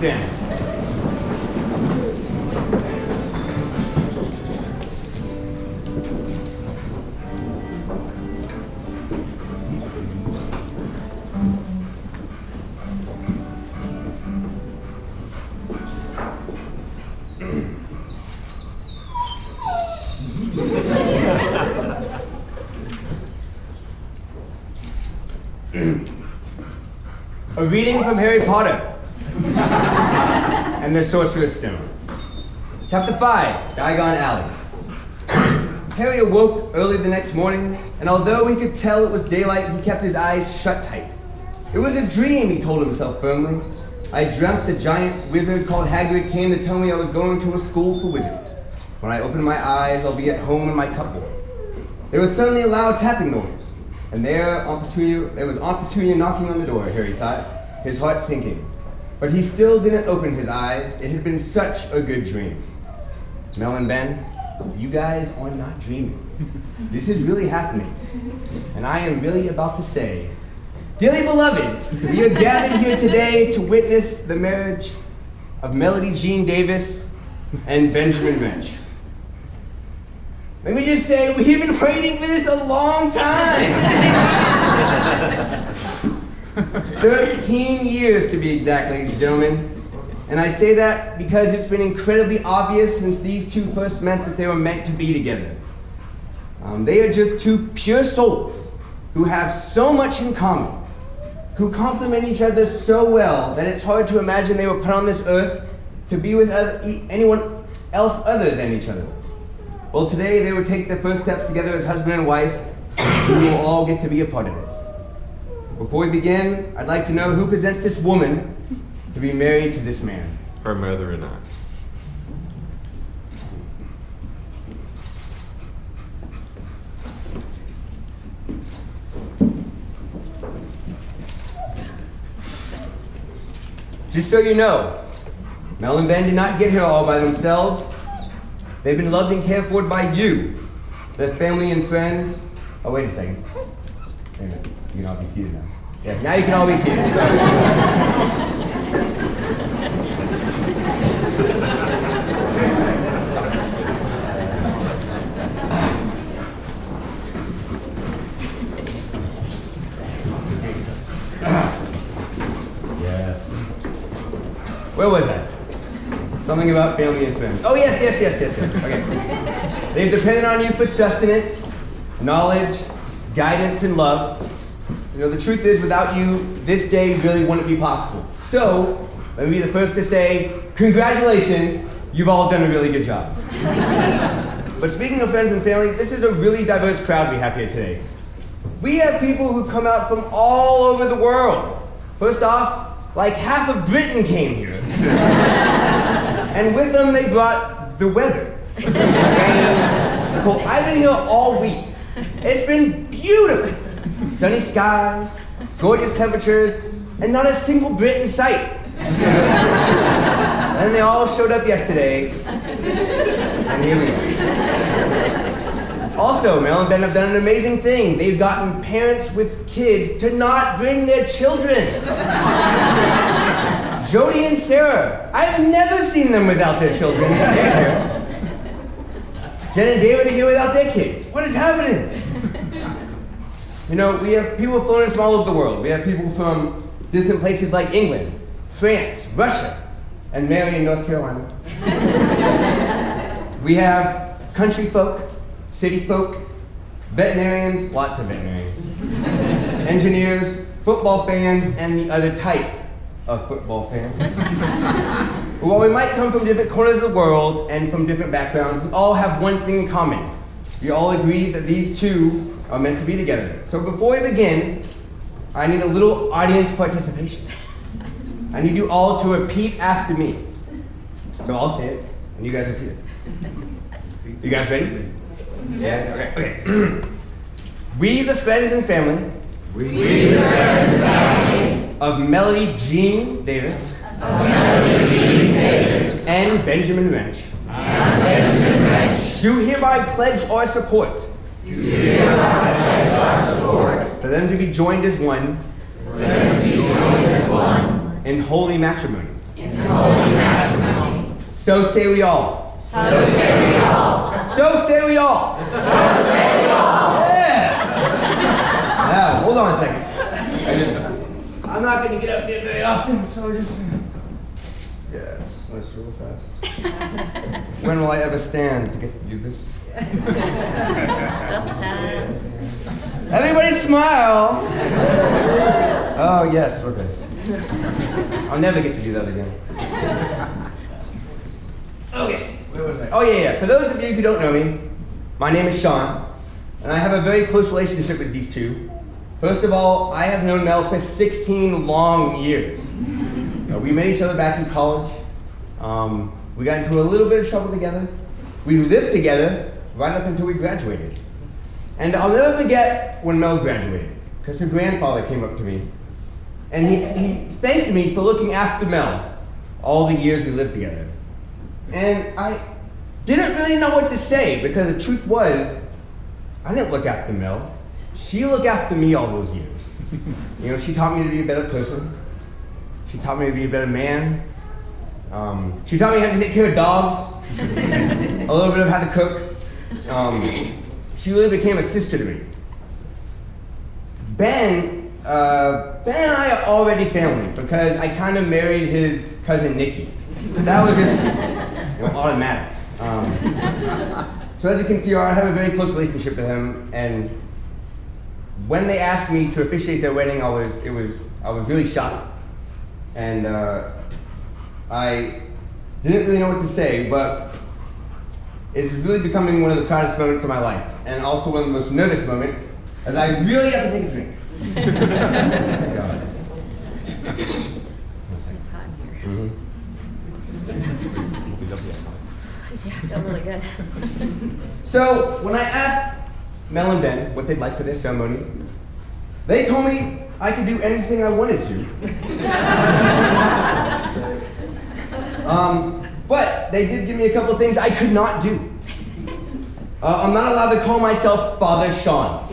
stand. A reading from Harry Potter and the Sorcerer's Stone. Chapter 5, Diagon Alley. Harry awoke early the next morning, and although he could tell it was daylight, he kept his eyes shut tight. It was a dream, he told himself firmly. I dreamt a giant wizard called Hagrid came to tell me I was going to a school for wizards. When I opened my eyes, I'll be at home in my cupboard. There was suddenly a loud tapping noise. And there was Aunt Petunia knocking on the door, Harry thought, his heart sinking. But he still didn't open his eyes. It had been such a good dream. Mel and Ben, you guys are not dreaming. This is really happening. And I am really about to say, dearly beloved, we are gathered here today to witness the marriage of Melody Jean Davis and Benjamin Wrench. Let me just say, we've been waiting for this a long time. 13 years to be exact, ladies and gentlemen. And I say that because it's been incredibly obvious since these two first met that they were meant to be together. They are just two pure souls who have so much in common, who complement each other so well that it's hard to imagine they were put on this earth to be with anyone else other than each other. Well, today they will take their first steps together as husband and wife, and we will all get to be a part of it. Before we begin, I'd like to know who presents this woman to be married to this man. Her mother and I. Just so you know, Mel and Ben did not get here all by themselves. They've been loved and cared for by you, their family and friends. Oh, wait a second. Wait a minute. You can all be seated now. Yeah, now you can all be seated. Yes. Where was I? Something about family and friends. Oh, yes. Okay. They've depended on you for sustenance, knowledge, guidance, and love. You know, the truth is, without you, this day really wouldn't be possible. So, let me be the first to say, congratulations, you've all done a really good job. But speaking of friends and family, this is a really diverse crowd we have here today. We have people who come out from all over the world. First off, like half of Britain came here. And with them, they brought the weather. I've been here all week. It's been beautiful. Sunny skies, gorgeous temperatures, and not a single Brit in sight. And they all showed up yesterday. And here we are. Also, Mel and Ben have done an amazing thing. They've gotten parents with kids to not bring their children. Jody and Sarah, I've never seen them without their children. Jen and David are here without their kids. What is happening? You know, we have people flown in from all over the world. We have people from distant places like England, France, Russia, and Marion, North Carolina. We have country folk, city folk, veterinarians, lots of veterinarians, engineers, football fans, and the other type of football fans. While we might come from different corners of the world and from different backgrounds, we all have one thing in common. We all agree that these two are meant to be together. So before we begin, I need a little audience participation. I need you all to repeat after me. So I'll say it, and you guys repeat it. You guys ready? Yeah? Okay. We, the friends and family. We, the friends and family. Of Melody Jean Davis. And Benjamin Wrench. Do hereby pledge our support. For them to be joined as one. In holy matrimony. holy matrimony. So say we all. So say we all. So say we all. So say we all. Yeah. Now, hold on a second. I'm not going to get up there very often, so just... Yes, that's real fast. When will I ever stand to get to do this? Sometime. Everybody smile! Oh, yes, okay. I'll never get to do that again. Okay, where was I? Oh, yeah. For those of you who don't know me, my name is Shawn, and I have a very close relationship with these two. First of all, I have known Mel for 16 long years. We met each other back in college. We got into a little bit of trouble together. We lived together right up until we graduated. And I'll never forget when Mel graduated, because her grandfather came up to me, and he thanked me for looking after Mel all the years we lived together. And I didn't really know what to say, because the truth was, I didn't look after Mel. She looked after me all those years. You know, she taught me to be a better person. She taught me to be a better man. She taught me how to take care of dogs, a little bit of how to cook. She really became a sister to me. Ben and I are already family because I kind of married his cousin Nikki. That was just automatic. So as you can see, I have a very close relationship with him, and when they asked me to officiate their wedding, I was really shocked, and I didn't really know what to say, but it's really becoming one of the proudest moments of my life, and also one of the most nervous moments, as I really have to take a drink. It's hot in here. Yeah, I feel really good. So when I asked Mel and Ben what they'd like for their ceremony, they told me I could do anything I wanted to. But they did give me a couple of things I could not do. I'm not allowed to call myself Father Shawn.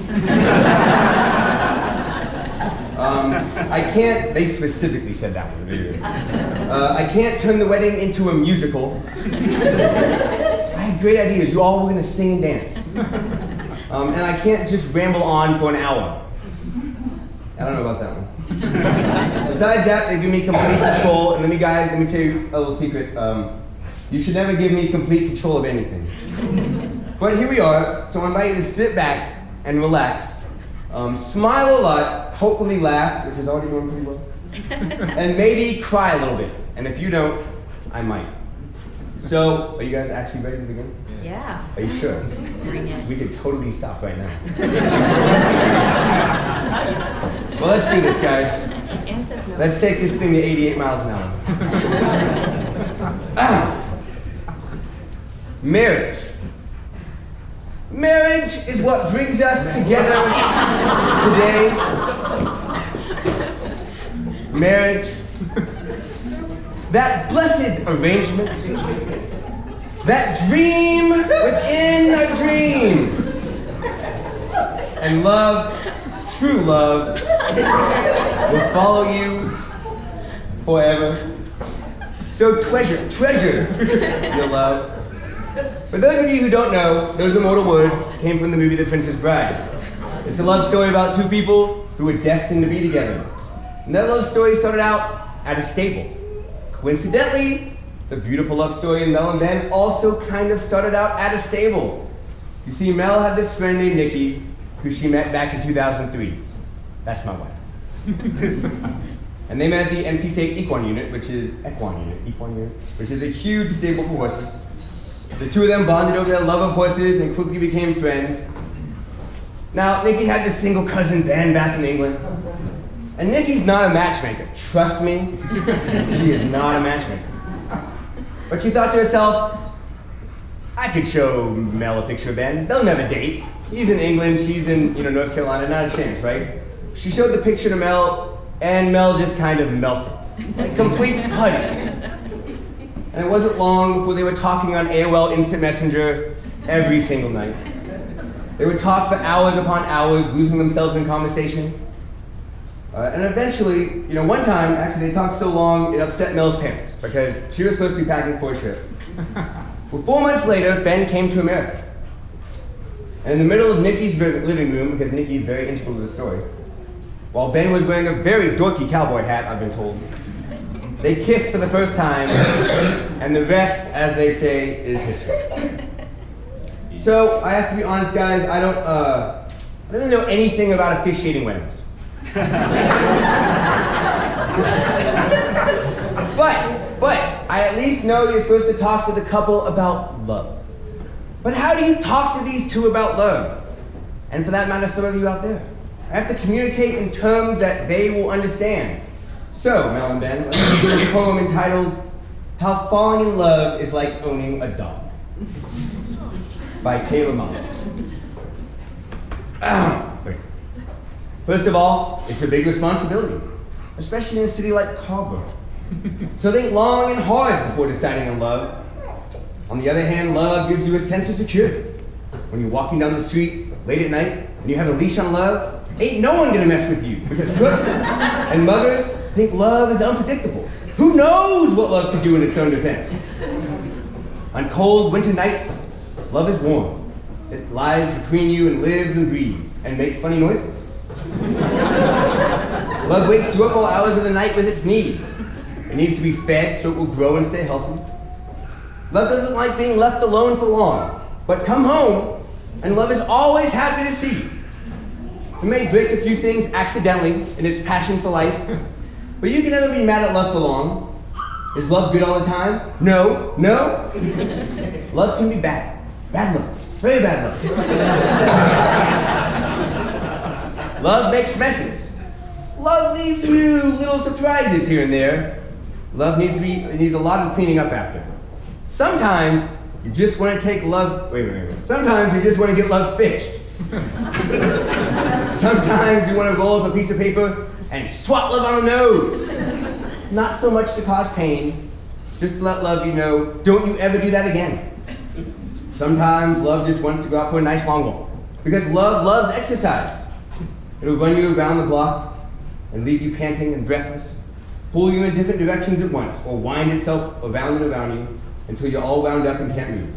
I can't, they specifically said that one. I can't turn the wedding into a musical. I had great ideas. You all were going to sing and dance. And I can't just ramble on for an hour. I don't know about that one. Besides that, they give me complete control. And let me tell you a little secret. You should never give me complete control of anything. But here we are, so I invite you to sit back and relax. Smile a lot, hopefully laugh, which is already going pretty well. And maybe cry a little bit. And if you don't, I might. So, are you guys actually ready to begin? Yeah. Are you sure? Bring it. We could totally stop right now. Well, let's do this, guys. Anne says no. Let's take this thing to 88 miles an hour. Marriage. Marriage is what brings us together today. Marriage. That blessed arrangement. That dream within a dream. And love, true love, will follow you forever. So treasure your love. For those of you who don't know, those immortal words came from the movie The Princess Bride. It's a love story about two people who were destined to be together. And that love story started out at a stable. Coincidentally, the beautiful love story in Mel and Ben also kind of started out at a stable. You see, Mel had this friend named Nikki, who she met back in 2003. That's my wife. And they met at the NC State Equine Unit, which is a huge stable for horses. The two of them bonded over their love of horses and quickly became friends. Now, Nikki had this single cousin, Ben, back in England. And Nikki's not a matchmaker. Trust me, she is not a matchmaker. But she thought to herself, I could show Mel a picture of Ben. They'll never date. He's in England, she's in North Carolina, not a chance, right? She showed the picture to Mel, and Mel just kind of melted. Like complete putty. And it wasn't long before they were talking on AOL Instant Messenger every single night. They would talk for hours upon hours, losing themselves in conversation. And eventually, one time, actually they talked so long it upset Mel's parents because she was supposed to be packing for a trip. Well, 4 months later, Ben came to America. And in the middle of Nikki's living room, because Nikki is very integral to the story, while Ben was wearing a very dorky cowboy hat, I've been told, they kissed for the first time, and the rest, as they say, is history. So, I have to be honest, guys, I don't know anything about officiating weddings. But I at least know you're supposed to talk to the couple about love. But how do you talk to these two about love? And for that matter, some of you out there. I have to communicate in terms that they will understand. So, Mel and Ben, let's do a poem entitled, How Falling in Love is Like Owning a Dog, by Taylor Muller. First of all, it's a big responsibility, especially in a city like Carver. So think long and hard before deciding on love. On the other hand, love gives you a sense of security. When you're walking down the street late at night and you have a leash on love, ain't no one gonna mess with you because crooks and muggers think love is unpredictable. Who knows what love can do in its own defense? On cold winter nights, love is warm. It lies between you and lives and breathes and makes funny noises. Love wakes you up all hours of the night with its needs. It needs to be fed so it will grow and stay healthy. Love doesn't like being left alone for long, but come home, and love is always happy to see you. It may break a few things accidentally in its passion for life, but you can never be mad at love for long. Is love good all the time? No. Love can be bad. Bad love. Very bad love. Love makes messes. Love leaves you little surprises here and there. Love needs a lot of cleaning up after. Sometimes you just want to take love. Wait. Sometimes you just want to get love fixed. Sometimes you want to roll up a piece of paper and swat love on the nose. Not so much to cause pain, just to let love you know, don't you ever do that again. Sometimes love just wants to go out for a nice long walk, because love loves exercise. It'll run you around the block and leave you panting and breathless, pull you in different directions at once, or wind itself around and around you until you're all wound up and can't move.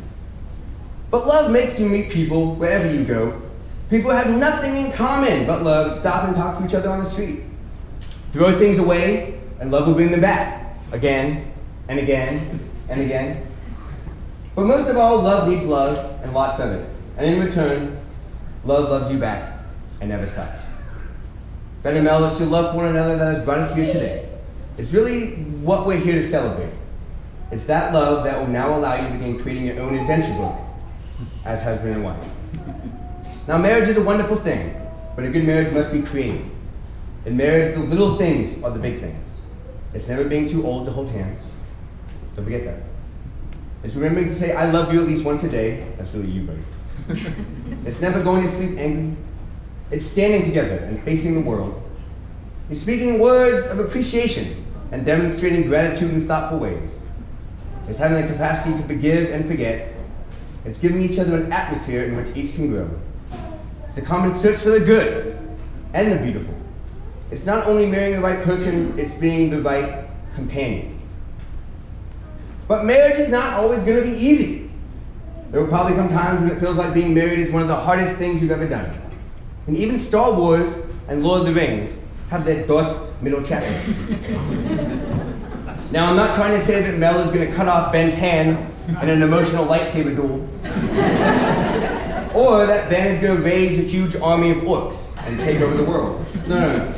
But love makes you meet people wherever you go. People have nothing in common but love. Stop and talk to each other on the street. Throw things away, and love will bring them back, again and again and again. But most of all, love needs love, and lots of it. And in return, love loves you back, and never stops. Ben and Mel, let's show love for one another that has brought us here today. It's really what we're here to celebrate. It's that love that will now allow you to begin creating your own adventure book as husband and wife. Now, marriage is a wonderful thing, but a good marriage must be creative. In marriage, the little things are the big things. It's never being too old to hold hands. Don't forget that. It's remembering to say, I love you at least once a day. That's really you, buddy. It's never going to sleep angry. It's standing together and facing the world. It's speaking words of appreciation and demonstrating gratitude in thoughtful ways. It's having the capacity to forgive and forget. It's giving each other an atmosphere in which each can grow. It's a common search for the good and the beautiful. It's not only marrying the right person, it's being the right companion. But marriage is not always going to be easy. There will probably come times when it feels like being married is one of the hardest things you've ever done. And even Star Wars and Lord of the Rings have their dark middle chapter. Now, I'm not trying to say that Mel is going to cut off Ben's hand in an emotional lightsaber duel. Or that Ben is going to raise a huge army of orcs and take over the world. No.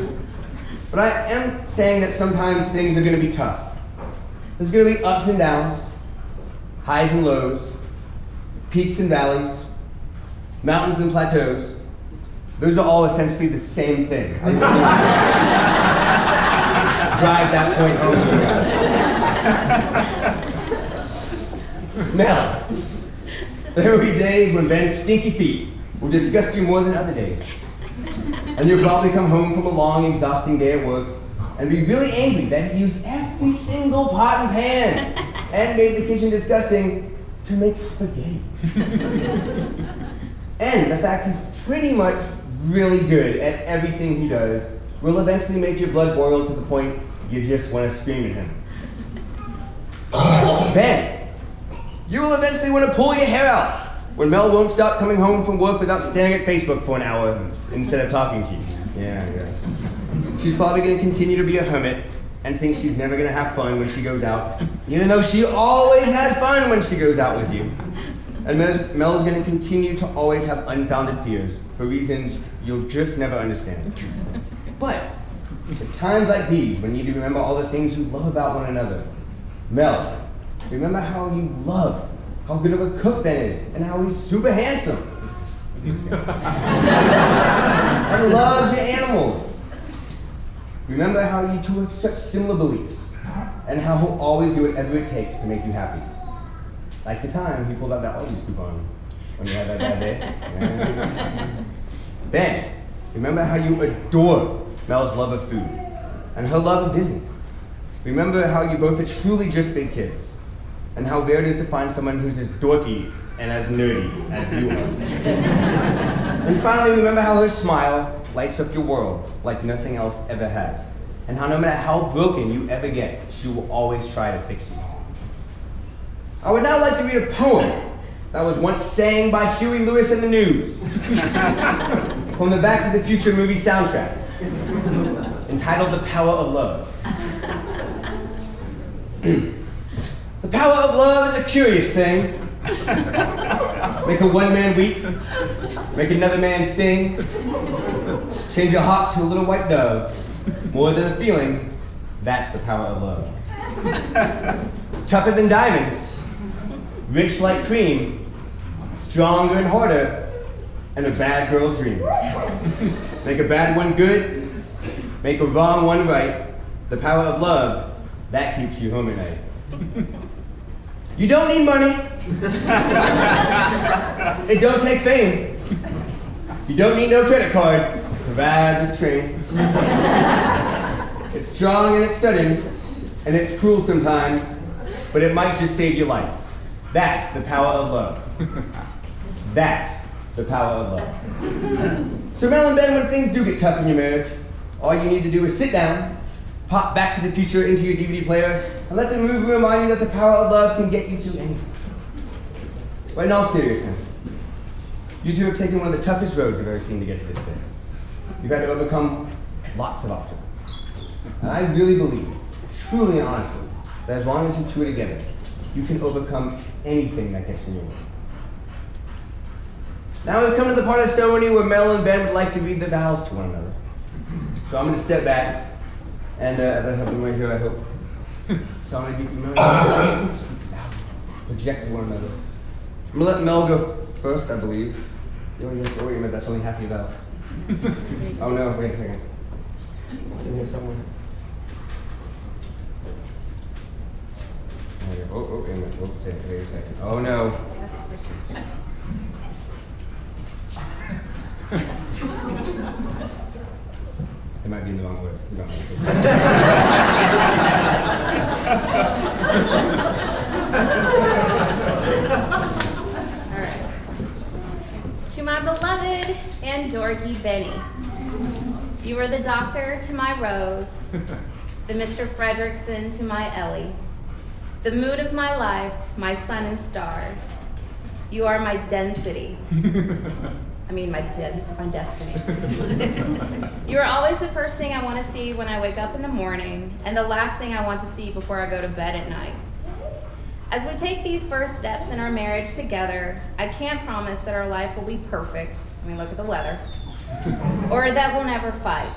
But I am saying that sometimes things are going to be tough. There's going to be ups and downs, highs and lows, peaks and valleys, mountains and plateaus. Those are all essentially the same thing. I just want to drive that point home to you guys. Now, there will be days when Ben's stinky feet will disgust you more than other days. And you'll probably come home from a long, exhausting day at work and be really angry that he used every single pot and pan and made the kitchen disgusting to make spaghetti. And the fact he's pretty much really good at everything he does, will eventually make your blood boil to the point you just want to scream at him. Ben, you will eventually want to pull your hair out when Mel won't stop coming home from work without staring at Facebook for an hour instead of talking to you. Yeah, I guess. She's probably going to continue to be a hermit and think she's never going to have fun when she goes out, even though she always has fun when she goes out with you. And Mel is going to continue to always have unfounded fears for reasons you'll just never understand. But it's times like these when you need to remember all the things you love about one another. Mel, remember how you love how good of a cook Ben is and how he's super handsome. And loves your animals. Remember how you two have such similar beliefs and how he'll always do whatever it takes to make you happy. Like the time he pulled out that Aldi's coupon when you had that bad day. Yeah. Ben, remember how you adore Mel's love of food and her love of Disney. Remember how you both are truly just big kids and how rare it is to find someone who's as dorky and as nerdy as you are. And finally, remember how her smile lights up your world like nothing else ever has, and how no matter how broken you ever get, she will always try to fix you. I would now like to read a poem that was once sang by Huey Lewis in the News from the Back to the Future movie soundtrack, entitled The Power of Love. The power of love is a curious thing. Make a one man weep, make another man sing, change a hawk to a little white dove. More than a feeling, that's the power of love. Tougher than diamonds, rich like cream, stronger and harder, and a bad girl's dream. Make a bad one good, make a wrong one right. The power of love, that keeps you home at night. You don't need money. It don't take fame. You don't need no credit card to ride this train. It's strong and it's sudden, and it's cruel sometimes, but it might just save your life. That's the power of love. That's the power of love. So Mel and Ben, when things do get tough in your marriage, all you need to do is sit down, pop Back to the Future into your DVD player, and let the movie remind you that the power of love can get you through anything. But in all seriousness, you two have taken one of the toughest roads I've ever seen to get to this day. You've had to overcome lots of obstacles. And I really believe, truly and honestly, that as long as you two are together, you can overcome anything that gets in your way. Now we've come to the part of the ceremony where Mel and Ben would like to read the vows to one another. So I'm going to step back, and as I have them right here, I hope. So I'm going to give you project one another. I'm going to let Mel go first, I believe. Oh, wait a minute, that's only half your vow. Oh no, wait a second. It's in here somewhere. Oh, wait a minute. Wait a second. Oh no. It might be in the wrong word. No. All right. To my beloved and dorky Benny, you are the doctor to my Rose, the Mr. Fredrickson to my Ellie, the mood of my life, my sun and stars. You are my density. I mean, my destiny. You are always the first thing I want to see when I wake up in the morning, and the last thing I want to see before I go to bed at night. As we take these first steps in our marriage together, I can't promise that our life will be perfect. I mean, look at the weather. Or that we'll never fight.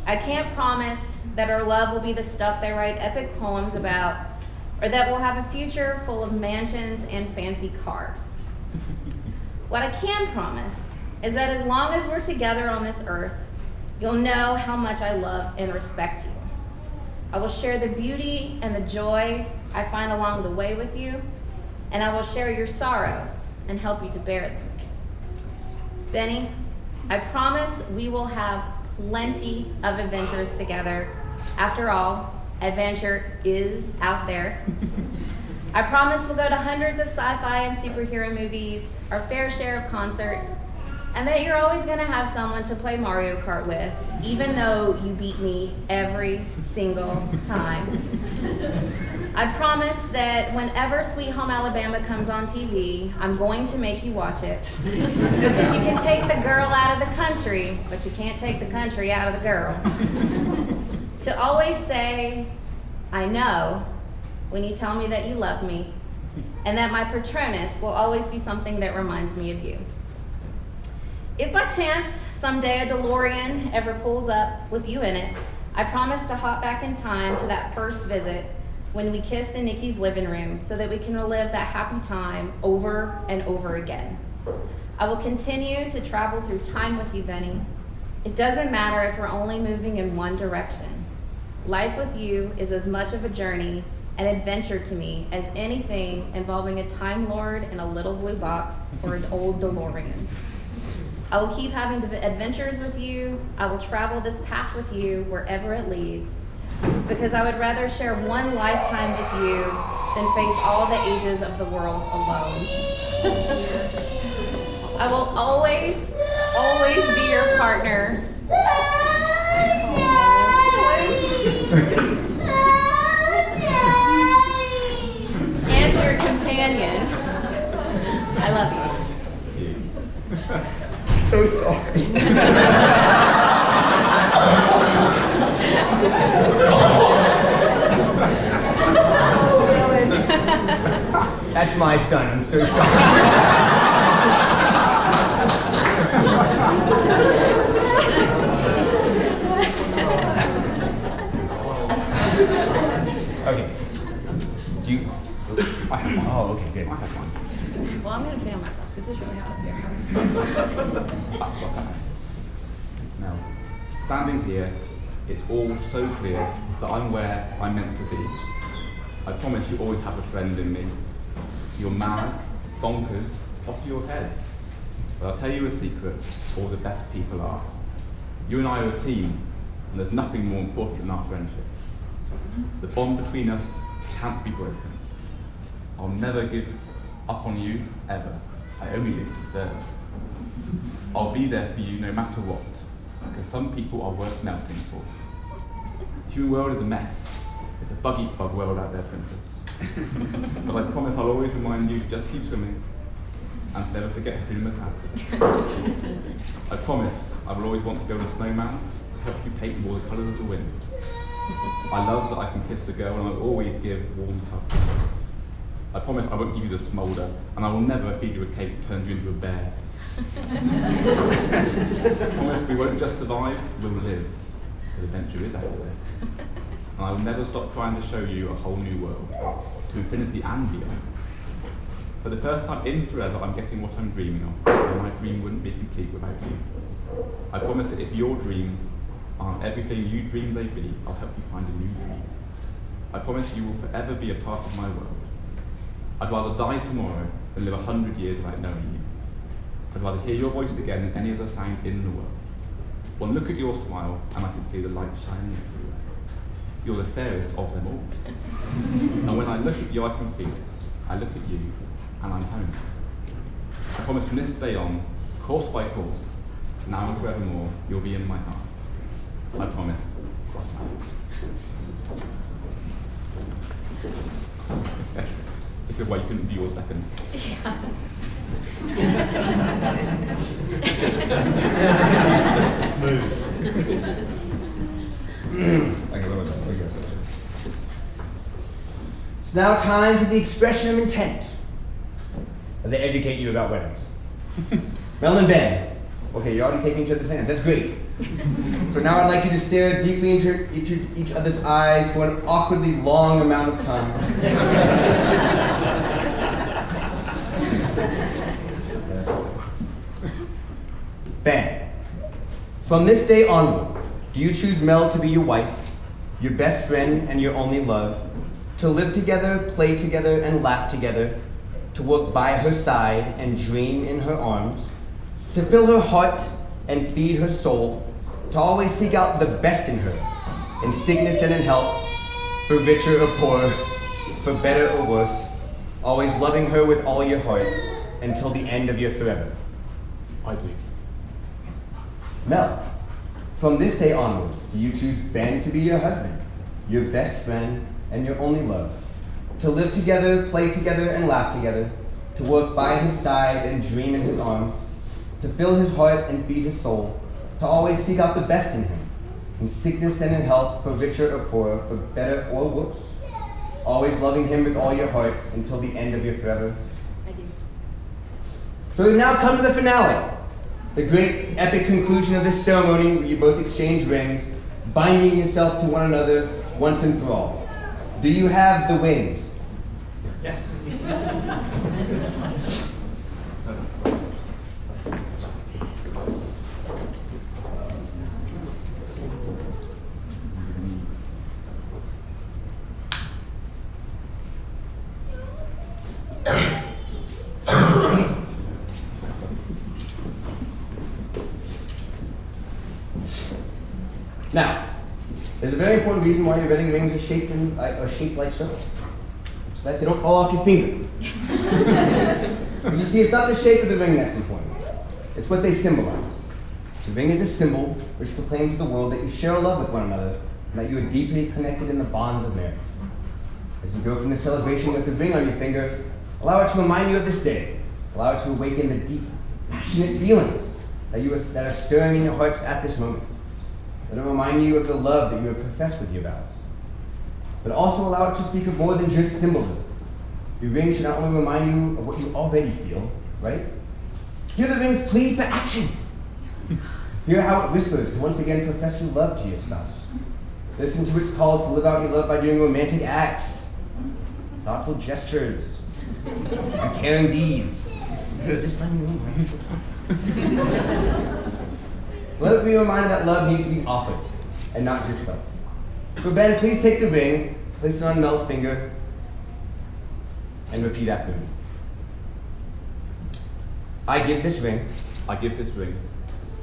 I can't promise that our love will be the stuff they write epic poems about, or that we'll have a future full of mansions and fancy cars. What I can promise is that as long as we're together on this earth, you'll know how much I love and respect you. I will share the beauty and the joy I find along the way with you, and I will share your sorrows and help you to bear them. Benny, I promise we will have plenty of adventures together. After all, adventure is out there. I promise we'll go to hundreds of sci-fi and superhero movies, our fair share of concerts, and that you're always going to have someone to play Mario Kart with, even though you beat me every single time. I promise that whenever Sweet Home Alabama comes on TV, I'm going to make you watch it. Because you can take the girl out of the country, but you can't take the country out of the girl. To always say, I know, when you tell me that you love me, and that my Patronus will always be something that reminds me of you. If by chance someday a DeLorean ever pulls up with you in it, I promise to hop back in time to that first visit when we kissed in Nikki's living room so that we can relive that happy time over and over again. I will continue to travel through time with you, Benny. It doesn't matter if we're only moving in one direction. Life with you is as much of a journey and adventure to me as anything involving a Time Lord in a little blue box or an old DeLorean. I will keep having adventures with you. I will travel this path with you wherever it leads, because I would rather share one lifetime with you than face all the ages of the world alone. I will always, always be your partner. And your companion. I love you. So sorry. That's my son. I'm so sorry. Okay. Do you? Oh, okay, good. Well, I'm going to film myself. This is really hot here. Now, standing here, it's all so clear that I'm where I'm meant to be. I promise you always have a friend in me. You're mad, bonkers, off your head. But I'll tell you a secret, all the best people are. You and I are a team, and there's nothing more important than our friendship. The bond between us can't be broken. I'll never give up on you, ever. I only live to serve. I'll be there for you no matter what, because some people are worth melting for. The human world is a mess. It's a buggy bug world out there, princess. But I promise I'll always remind you to just keep swimming and never forget who you without it. I promise I will always want to build a snowman to help you paint more the colours of the wind. I love that I can kiss a girl and I'll always give warm touches. I promise I won't give you the smoulder, and I will never feed you a cake that turns you into a bear. I promise we won't just survive, we'll live. The adventure is out there. And I will never stop trying to show you a whole new world, to infinity and beyond. For the first time in forever, I'm getting what I'm dreaming of, and my dream wouldn't be complete without you. I promise that if your dreams aren't everything you dream they'd be, I'll help you find a new dream. I promise you will forever be a part of my world. I'd rather die tomorrow than live 100 years without knowing you. I'd rather hear your voice again than any other sound in the world. One look at your smile and I can see the light shining everywhere. You're the fairest of them all. And when I look at you I can feel it. I look at you and I'm home. I promise from this day on, course by course, now and forevermore, you'll be in my heart. I promise. Cross my heart. This is why you couldn't be your second. Yeah. It's now time for the expression of intent as I educate you about weddings. Mel and Ben. Okay, you're already taking each other's hands. That's great. So now I'd like you to stare deeply into each other's eyes for an awkwardly long amount of time. Ben, from this day onward, do you choose Mel to be your wife, your best friend and your only love, to live together, play together, and laugh together, to work by her side and dream in her arms, to fill her heart and feed her soul, to always seek out the best in her, in sickness and in health, for richer or poorer, for better or worse, always loving her with all your heart until the end of your forever? I do. Mel, from this day onward, do you choose Ben to be your husband, your best friend, and your only love? To live together, play together, and laugh together, to work by his side and dream in his arms, to fill his heart and feed his soul, to always seek out the best in him, in sickness and in health, for richer or poorer, for better or worse, always loving him with all your heart until the end of your forever. I do. So we've now come to the finale, the great epic conclusion of this ceremony where you both exchange rings, binding yourself to one another once and for all. Do you have the wings? Yes. Now, there's a very important reason why your wedding rings are shaped like circles, so that they don't fall off your finger. But you see, it's not the shape of the ring that's important. It's what they symbolize. The ring is a symbol which proclaims to the world that you share a love with one another and that you are deeply connected in the bonds of marriage. As you go from the celebration with the ring on your finger, allow it to remind you of this day. Allow it to awaken the deep, passionate feelings that are stirring in your hearts at this moment. Let it remind you of the love that you have professed with your vows. But also allow it to speak of more than just symbolism. Your ring should not only remind you of what you already feel, right? Hear the ring's plea for action. Hear how it whispers to once again profess your love to your spouse. Listen to its call to live out your love by doing romantic acts, thoughtful gestures, and caring deeds. Just let me know, right? Let it be reminded that love needs to be offered, and not just felt. So Ben, please take the ring, place it on Mel's finger, and repeat after me. I give this ring I give this ring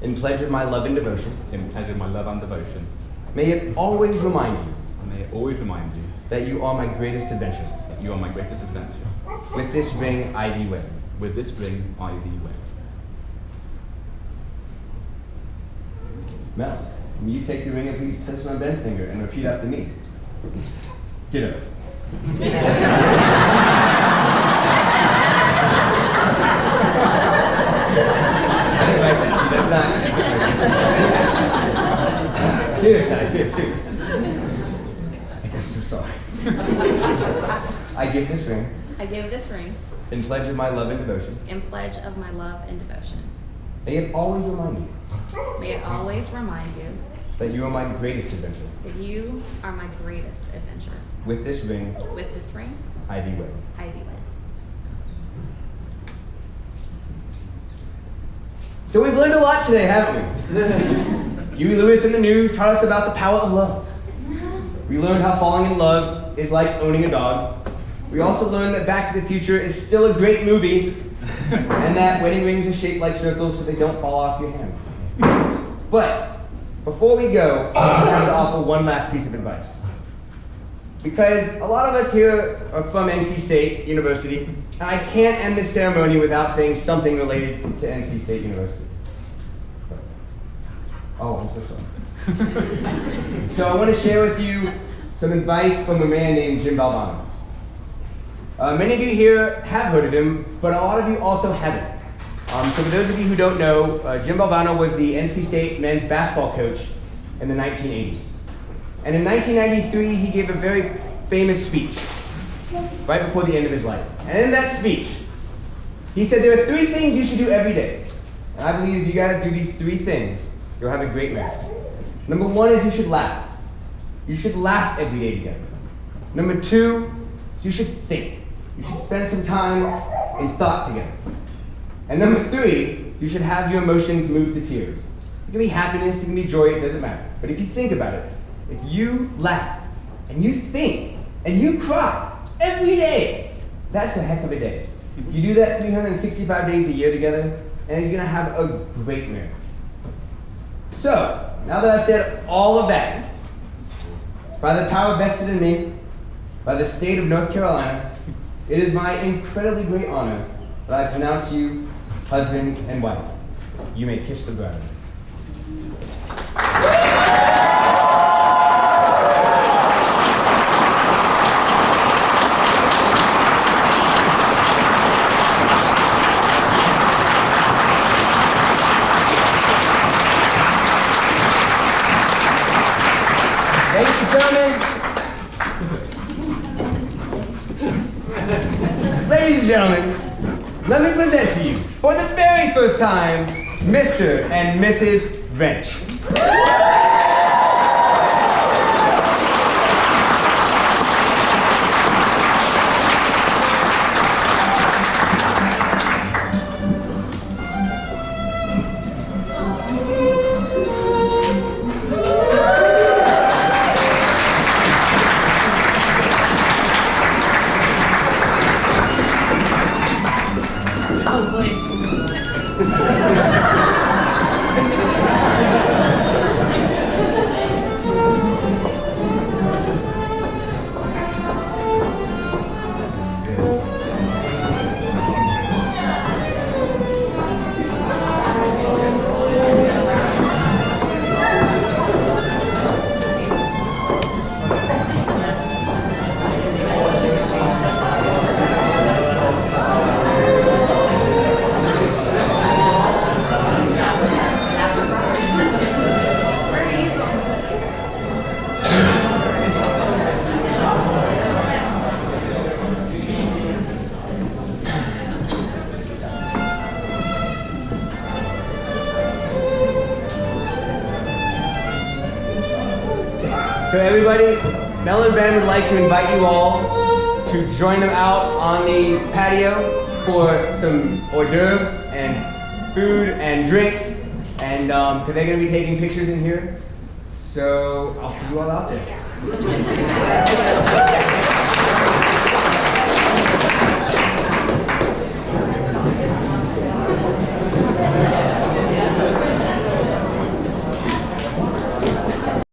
in pledge of my love and devotion. in pledge of my love and devotion. May it always remind you And may it always remind you that you are my greatest adventure. that you are my greatest adventure. With this ring, I thee wed. With this ring, I thee wed. Mel, will you take the ring and please place it on Ben's finger and repeat after me? Ditto. That's not. Serious, guys, serious. I'm so sorry. I give this ring I give this ring in pledge of my love and devotion. in pledge of my love and devotion. May it always remind you May it always remind you that you are my greatest adventure. that you are my greatest adventure. With this ring, With this ring, I thee wed. I thee wed. So we've learned a lot today, haven't we? Huey Lewis in the news taught us about the power of love. We learned how falling in love is like owning a dog. We also learned that Back to the Future is still a great movie, and that wedding rings are shaped like circles so they don't fall off your hand. But before we go, I have to offer one last piece of advice. Because a lot of us here are from NC State University, and I can't end this ceremony without saying something related to NC State University. Oh, I'm so sorry. So I want to share with you some advice from a man named Jim Valvano. Many of you here have heard of him, but a lot of you also haven't. So for those of you who don't know, Jim Valvano was the NC State men's basketball coach in the 1980s. And in 1993, he gave a very famous speech right before the end of his life. And in that speech, he said there are 3 things you should do every day. And I believe if you guys do these 3 things, you'll have a great marriage. Number 1 is you should laugh. You should laugh every day together. Number 2 is you should think. You should spend some time in thought together. And number 3, you should have your emotions move to tears. It can be happiness, it can be joy, it doesn't matter. But if you think about it, if you laugh, and you think, and you cry every day, that's a heck of a day. You do that 365 days a year together, and you're gonna have a great marriage. So, now that I've said all of that, by the power vested in me, by the state of North Carolina, it is my incredibly great honor that I pronounce you husband and wife. You may kiss the bride. Ladies and gentlemen, ladies and gentlemen, let me present to you, for the very first time, Mr. and Mrs. Wrench. So everybody, Mel and Ben would like to invite you all to join them out on the patio for some hors d'oeuvres and food and drinks, and because they're going to be taking pictures in here. So I'll see you all out there.